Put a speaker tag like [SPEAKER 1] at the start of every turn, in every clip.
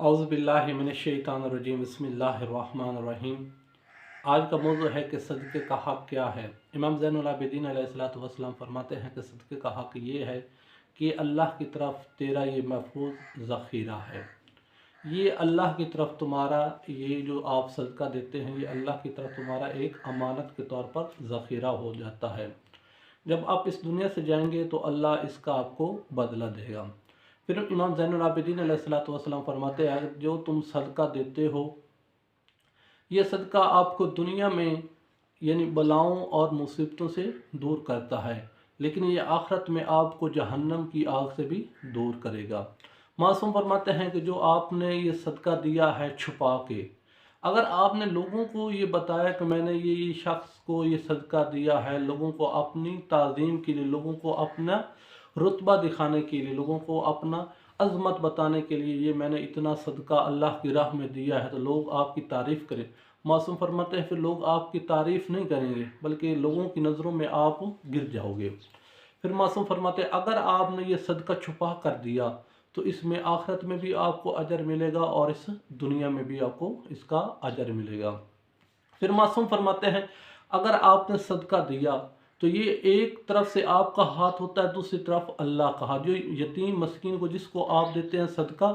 [SPEAKER 1] औज़ुबिल्लाहिमिनश्शैतानिर्रजीम बिस्मिल्लाहिर्रहमानिर्रहीम। आज का मौजू है कि सदक़े का हक़ क्या है। इमाम ज़ैनुल आबिदीन अलैहिस्सलातु वस्सलाम फरमाते हैं कि सदक़े का हक़ ये है कि अल्लाह की तरफ तेरा ये महफूज ज़ख़ीरा है, ये अल्लाह की तरफ तुम्हारा ये जो आप सदका देते हैं ये अल्लाह की तरफ तुम्हारा एक अमानत के तौर पर ज़ख़ीरा हो जाता है। जब आप इस दुनिया से जाएंगे तो अल्लाह इसका आपको बदला देगा। फिर इमाम ज़ैनुल आबिदीन अलैहिस्सलातु वस्सलाम फरमाते हैं जो तुम सदका देते हो ये सदका आपको दुनिया में यानी बलाओं और मुसीबतों से दूर करता है, लेकिन ये आखिरत में आपको जहन्नम की आग से भी दूर करेगा। मासूम फरमाते हैं कि जो आपने ये सदका दिया है छुपा के, अगर आपने लोगों को ये बताया कि मैंने ये शख्स को ये सदका दिया है, लोगों को अपनी ताज़ीम के लिए, लोगों को अपना रुतबा दिखाने के लिए, लोगों को अपना अज़मत बताने के लिए ये मैंने इतना सदका अल्लाह की राह में दिया है, तो लोग आपकी तारीफ़ करें। मासूम फरमाते हैं फिर लोग आपकी तारीफ़ नहीं करेंगे बल्कि लोगों की नज़रों में आप गिर जाओगे। फिर मासूम फरमाते हैं अगर आपने ये सदका छुपा कर दिया तो इसमें आखिरत में भी आपको अजर मिलेगा और इस दुनिया में भी आपको इसका अजर मिलेगा। फिर मासूम फरमाते हैं अगर आपने सदका दिया तो ये एक तरफ से आपका हाथ होता है, दूसरी तरफ अल्लाह का हाथ। जो यतीम मस्कीन को जिसको आप देते हैं सदका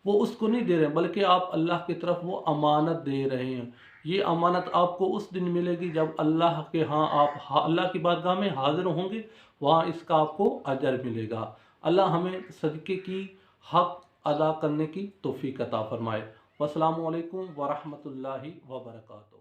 [SPEAKER 1] वो उसको नहीं दे रहे हैं बल्कि आप अल्लाह की तरफ वो अमानत दे रहे हैं। ये अमानत आपको उस दिन मिलेगी जब अल्लाह के आप अल्लाह की बारगाह में हाजिर होंगे, वहाँ इसका आपको अजर मिलेगा। अल्लाह हमें सदक़े की हक़ अदा करने की तौफ़ीक़ अता फ़रमाए। अस्सलामु अलैकुम व रहमतुल्लाहि व बरकातुहू।